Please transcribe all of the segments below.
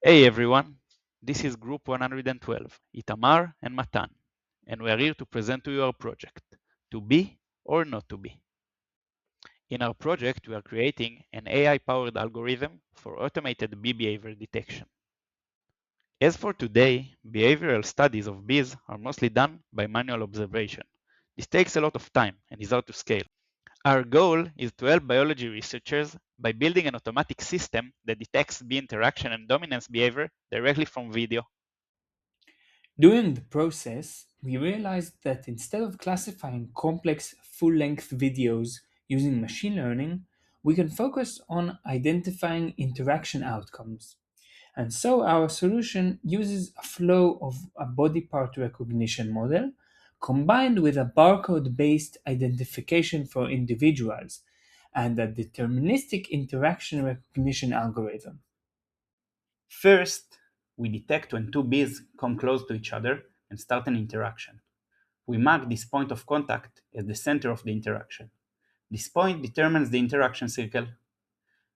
Hey everyone, this is Group 112, Itamar and Matan, and we are here to present to you our project, To Be or Not to Be. In our project, we are creating an AI-powered algorithm for automated bee behavior detection. As for today, behavioral studies of bees are mostly done by manual observation. This takes a lot of time and is hard to scale. Our goal is to help biology researchers by building an automatic system that detects bee interaction and dominance behavior directly from video. During the process, we realized that instead of classifying complex full-length videos using machine learning, we can focus on identifying interaction outcomes. And so our solution uses a flow of a body part recognition model combined with a barcode-based identification for individuals and a deterministic interaction recognition algorithm. First, we detect when two bees come close to each other and start an interaction. We mark this point of contact as the center of the interaction. This point determines the interaction circle.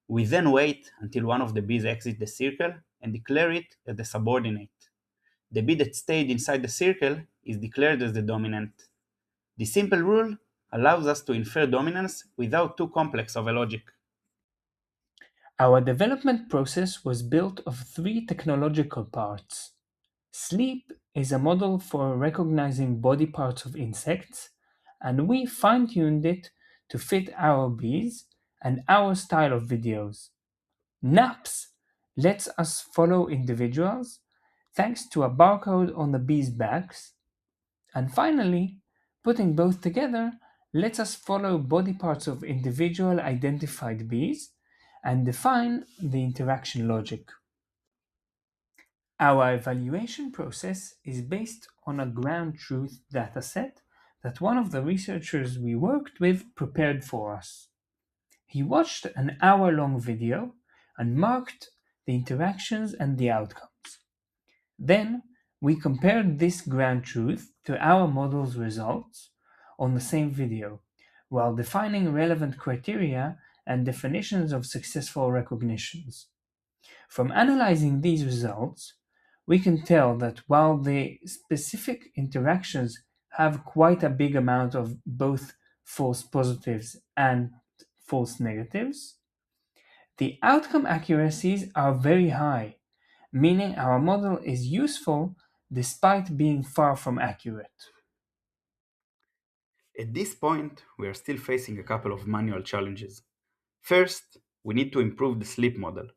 We then wait until one of the bees exits the circle and declare it as the subordinate. The bee that stayed inside the circle is declared as the dominant. This simple rule allows us to infer dominance without too complex of a logic. Our development process was built of three technological parts. Sleep is a model for recognizing body parts of insects, and we fine tuned it to fit our bees and our style of videos. Naps lets us follow individuals thanks to a barcode on the bees' backs. And finally, putting both together lets us follow body parts of individual identified bees and define the interaction logic. Our evaluation process is based on a ground truth dataset that one of the researchers we worked with prepared for us. He watched an hour-long video and marked the interactions and the outcomes. Then we compared this ground truth to our model's results on the same video, while defining relevant criteria and definitions of successful recognitions. From analyzing these results, we can tell that while the specific interactions have quite a big amount of both false positives and false negatives, the outcome accuracies are very high, meaning our model is useful despite being far from accurate. At this point, we are still facing a couple of manual challenges. First, we need to improve the sleep model.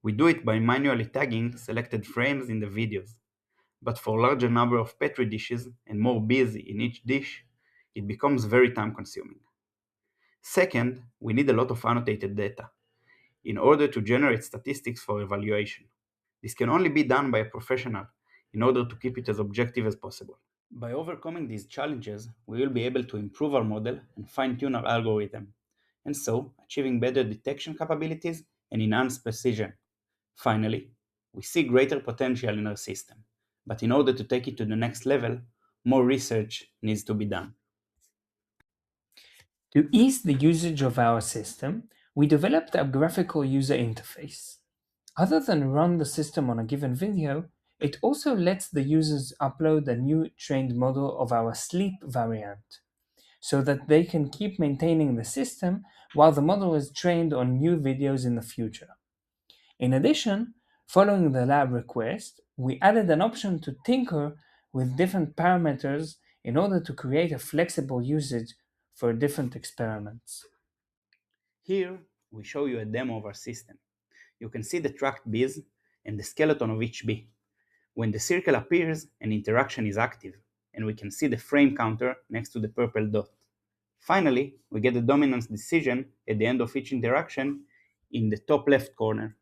We do it by manually tagging selected frames in the videos, but for larger number of petri dishes and more bees in each dish, it becomes very time consuming. Second, we need a lot of annotated data in order to generate statistics for evaluation. This can only be done by a professional in order to keep it as objective as possible. By overcoming these challenges, we will be able to improve our model and fine-tune our algorithm, and so achieving better detection capabilities and enhanced precision. Finally, we see greater potential in our system, but in order to take it to the next level, more research needs to be done. To ease the usage of our system, we developed a graphical user interface. Other than run the system on a given video, it also lets the users upload a new trained model of our sleep variant, so that they can keep maintaining the system while the model is trained on new videos in the future. In addition, following the lab request, we added an option to tinker with different parameters in order to create a flexible usage for different experiments. Here, we show you a demo of our system. You can see the tracked bees and the skeleton of each bee. When the circle appears, an interaction is active, and we can see the frame counter next to the purple dot. Finally, we get the dominance decision at the end of each interaction in the top left corner.